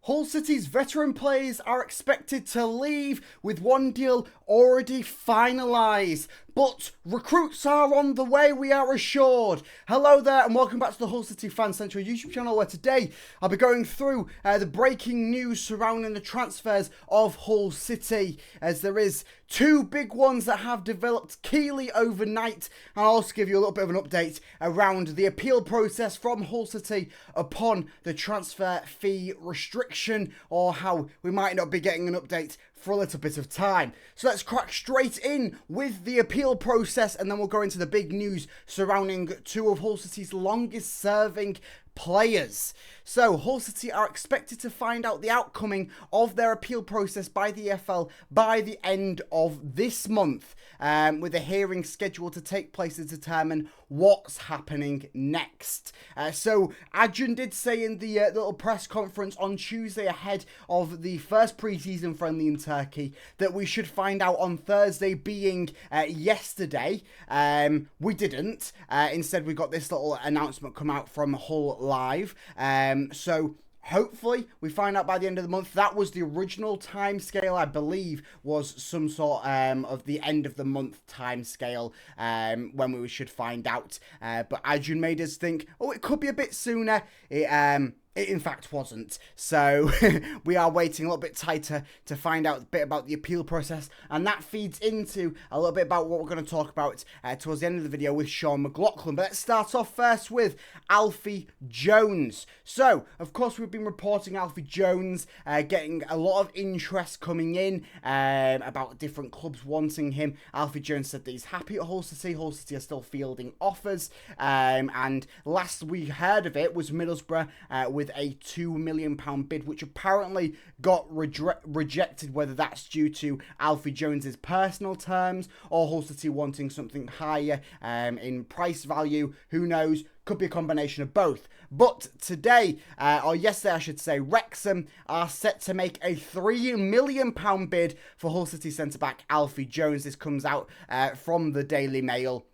Hull City's veteran players are expected to leave with one deal already finalised. But recruits are on the way, we are assured. Hello there and welcome back to the HullCityFanCentral YouTube channel, where today I'll be going through the breaking news surrounding the transfers of Hull City, as there is two big ones that have developed keenly overnight, and I'll also give you a little bit of an update around the appeal process from Hull City upon the transfer fee restriction, or how we might not be getting an update for a little bit of time. So let's crack straight in with the appeal process, and then we'll go into the big news surrounding two of Hull City's longest serving players. So Hull City are expected to find out the outcoming of their appeal process by the EFL by the end of this month, with a hearing scheduled to take place to determine what's happening next. So Acun did say in the little press conference on Tuesday ahead of the first pre-season friendly in Turkey that we should find out on Thursday, being yesterday. We didn't. Instead, we got this little announcement come out from Hull Live. So hopefully we find out by the end of the month. That was the original time scale, I believe, was some sort of the end of the month time scale when we should find out. But Acun made us think, oh, it could be a bit sooner. It in fact wasn't. So we are waiting a little bit tighter to find out a bit about the appeal process, and that feeds into a little bit about what we're going to talk about towards the end of the video with Sean McLaughlin. But let's start off first with Alfie Jones. So of course we've been reporting Alfie Jones getting a lot of interest coming in about different clubs wanting him. Alfie Jones said that he's happy at Hull City. Hull City are still fielding offers, and last we heard of it was Middlesbrough with a £2 million bid, which apparently got rejected, whether that's due to Alfie Jones's personal terms or Hull City wanting something higher in price value. Who knows? Could be a combination of both. But today, or yesterday I should say, Wrexham are set to make a £3 million bid for Hull City centre-back Alfie Jones. This comes out from the Daily Mail,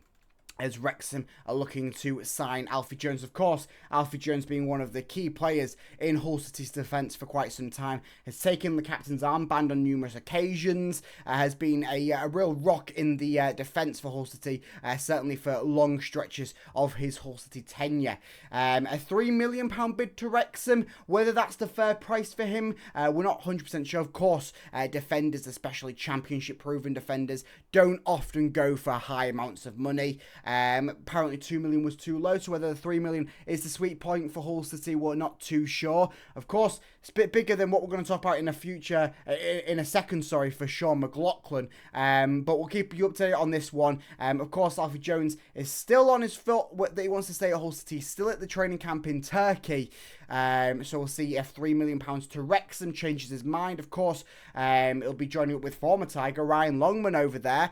as Wrexham are looking to sign Alfie Jones. Of course, Alfie Jones, being one of the key players in Hull City's defence for quite some time, has taken the captain's armband on numerous occasions, has been a real rock in the defence for Hull City, certainly for long stretches of his Hull City tenure. A £3 million bid to Wrexham, whether that's the fair price for him, we're not 100% sure. Of course, defenders, especially championship-proven defenders, don't often go for high amounts of money. Apparently 2 million was too low, so whether the 3 million is the sweet point for Hull City, we're not too sure. Of course, it's a bit bigger than what we're going to talk about in a second, for Sean McLaughlin. But we'll keep you updated on this one. Of course, Alfie Jones is still on his foot that he wants to stay at Hull City, still at the training camp in Turkey. So we'll see if £3 million to Wrexham changes his mind. Of course, it'll be joining up with former Tiger Ryan Longman over there.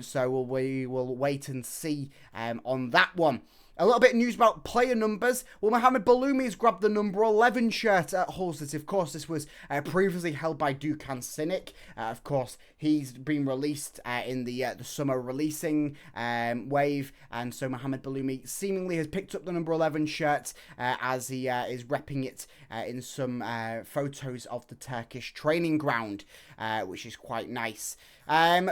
So we will wait and see on that one. A little bit of news about player numbers. Well, Mohamed Baloumi has grabbed the number 11 shirt at Hull City. Of course, this was previously held by Dukan Sinek. Of course, he's been released in the summer releasing wave, and so Mohamed Baloumi seemingly has picked up the number 11 shirt as he is repping it in some photos of the Turkish training ground, which is quite nice.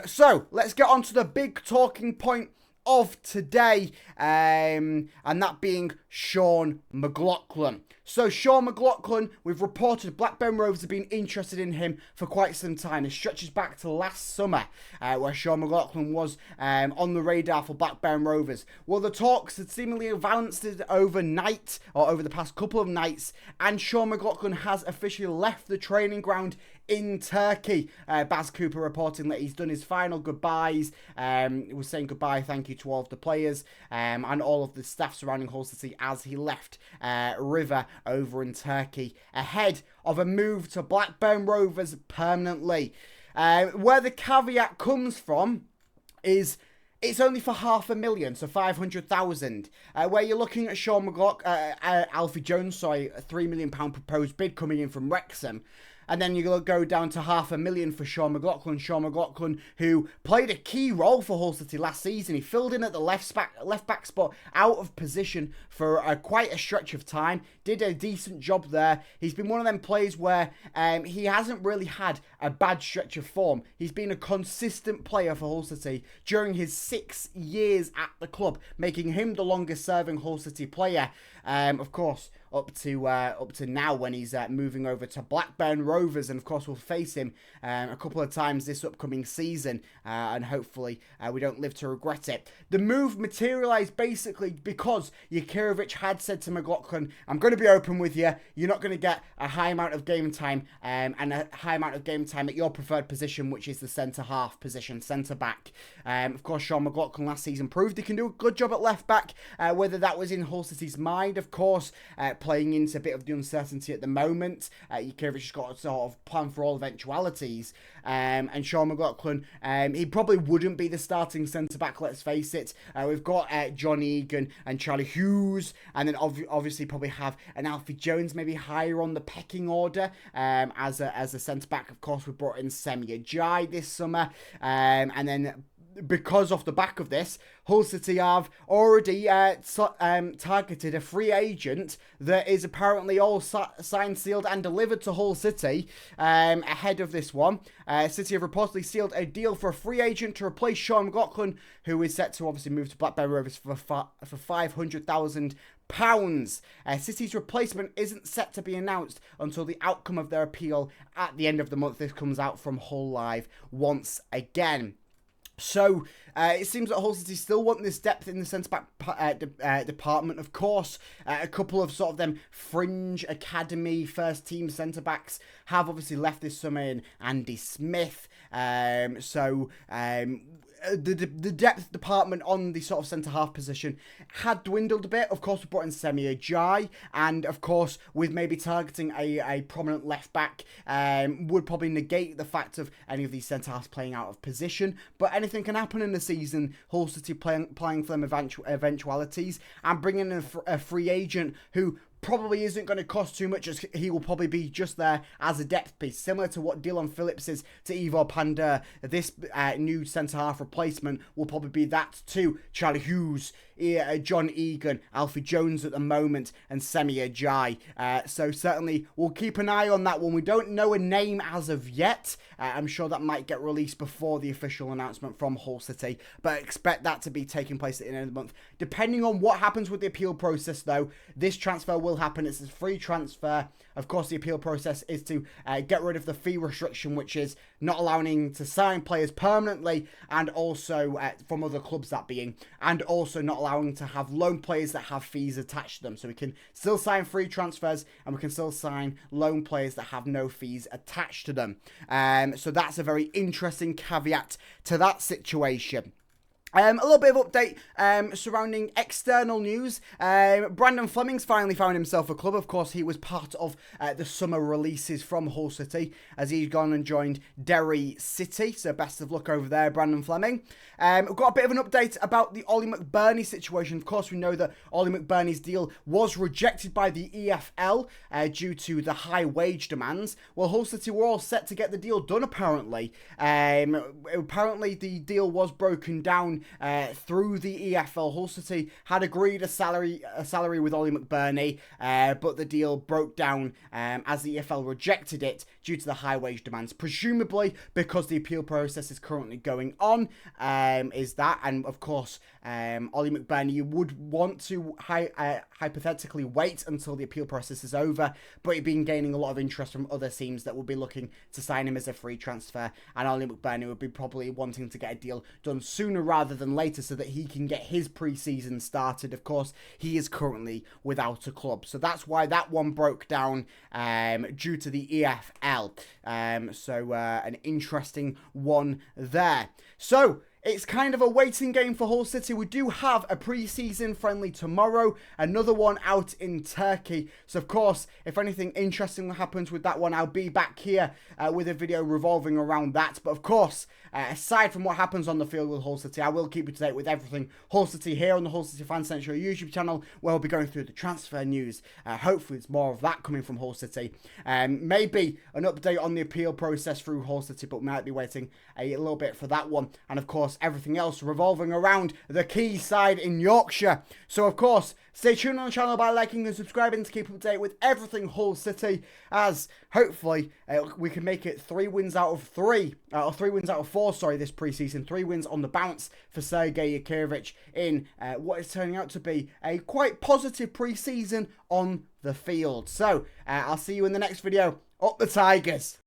So let's get on to the big talking point of today, and that being Sean McLaughlin. So Sean McLaughlin, we've reported Blackburn Rovers have been interested in him for quite some time. It stretches back to last summer, where Sean McLaughlin was on the radar for Blackburn Rovers. Well, the talks had seemingly advanced overnight, or over the past couple of nights, and Sean McLaughlin has officially left the training ground in Turkey. Baz Cooper reporting that he's done his final goodbyes. He was saying goodbye, thank you to all of the players and all of the staff surrounding Hull City as he left River over in Turkey ahead of a move to Blackburn Rovers permanently. Where the caveat comes from is it's only for $500,000, so 500,000. Where you're looking at Sean McLaughlin, Alfie Jones, a £3 million proposed bid coming in from Wrexham. And then you go down to $500,000 for Sean McLaughlin. Sean McLaughlin, who played a key role for Hull City last season. He filled in at the left back spot, out of position for quite a stretch of time. Did a decent job there. He's been one of them players where he hasn't really had a bad stretch of form. He's been a consistent player for Hull City during his 6 years at the club, making him the longest serving Hull City player. Of course, up to now when he's moving over to Blackburn Rovers, and of course we'll face him a couple of times this upcoming season, and hopefully we don't live to regret it. The move materialised basically because Jakirovic had said to McLaughlin, I'm going to be open with you, you're not going to get a high amount of game time, and a high amount of game time at your preferred position, which is the centre-half position, centre-back. Of course, Sean McLaughlin last season proved he can do a good job at left-back, whether that was in Hull City's mind, of course, playing into a bit of the uncertainty at the moment. Jakirovic has got a sort of plan for all eventualities. And Sean McLaughlin, he probably wouldn't be the starting centre-back, let's face it. We've got John Egan and Charlie Hughes, and then obviously probably have an Alfie Jones maybe higher on the pecking order as a centre-back. Of course, we brought in Semir Jai this summer, and then because off the back of this, Hull City have already targeted a free agent that is apparently all signed, sealed and delivered to Hull City ahead of this one. City have reportedly sealed a deal for a free agent to replace Sean McLaughlin, who is set to obviously move to Blackburn Rovers for £500,000. City's replacement isn't set to be announced until the outcome of their appeal at the end of the month. This comes out from Hull Live once again. So, it seems that Hull City still want this depth in the centre-back department. Of course, a couple of sort of them fringe academy first-team centre-backs have obviously left this summer in Andy Smith. The depth department on the sort of centre-half position had dwindled a bit. Of course, we brought in Semir Jai, and of course, with maybe targeting a prominent left-back, would probably negate the fact of any of these centre-halves playing out of position. But anything can happen in the season. Hull City playing for them eventualities, and bringing in a free agent who probably isn't going to cost too much, as he will probably be just there as a depth piece, similar to what Dylan Phillips is to Ivor Pandor. This new centre-half replacement will probably be that to Charlie Hughes, John Egan, Alfie Jones at the moment, and Semir Jai. So certainly we'll keep an eye on that one. We don't know a name as of yet. I'm sure that might get released before the official announcement from Hull City, but expect that to be taking place at the end of the month. Depending on what happens with the appeal process, though, this transfer will happen. It's a free transfer. Of course, the appeal process is to get rid of the fee restriction, which is not allowing to sign players permanently, and also from other clubs, that being, and also not allowing to have loan players that have fees attached to them. So we can still sign free transfers, and we can still sign loan players that have no fees attached to them. So that's a very interesting caveat to that situation. A little bit of update surrounding external news. Brandon Fleming's finally found himself a club. Of course, he was part of the summer releases from Hull City as he's gone and joined Derry City. So best of luck over there, Brandon Fleming. We've got a bit of an update about the Ollie McBurney situation. Of course, we know that Ollie McBurney's deal was rejected by the EFL due to the high wage demands. Well, Hull City were all set to get the deal done, apparently. Apparently, the deal was broken down through the EFL. Hull City had agreed a salary with Ollie McBurney, but the deal broke down as the EFL rejected it due to the high wage demands, presumably because the appeal process is currently going on. Is that, and of course, Ollie McBurney, you would want to hypothetically wait until the appeal process is over, but he's been gaining a lot of interest from other teams that will be looking to sign him as a free transfer, and Ollie McBurney would be probably wanting to get a deal done sooner rather than later so that he can get his pre-season started. Of course, he is currently without a club, so that's why that one broke down due to the EFL. So an interesting one there. So it's kind of a waiting game for Hull City. We do have a pre-season friendly tomorrow, another one out in Turkey. So, of course, if anything interesting happens with that one, I'll be back here with a video revolving around that. But, of course, aside from what happens on the field with Hull City, I will keep you to date with everything Hull City here on the HullCityFanCentral YouTube channel, where we'll be going through the transfer news. Hopefully, it's more of that coming from Hull City. Maybe an update on the appeal process through Hull City, but we might be waiting a little bit for that one. And, of course, everything else revolving around the key side in Yorkshire. So, of course, stay tuned on the channel by liking and subscribing to keep up to date with everything Hull City, as hopefully we can make it 3 wins out of 3, or 3 wins out of 4, sorry, this preseason. 3 wins on the bounce for Sergei Yakirovich in what is turning out to be a quite positive preseason on the field. So, I'll see you in the next video. Up the Tigers!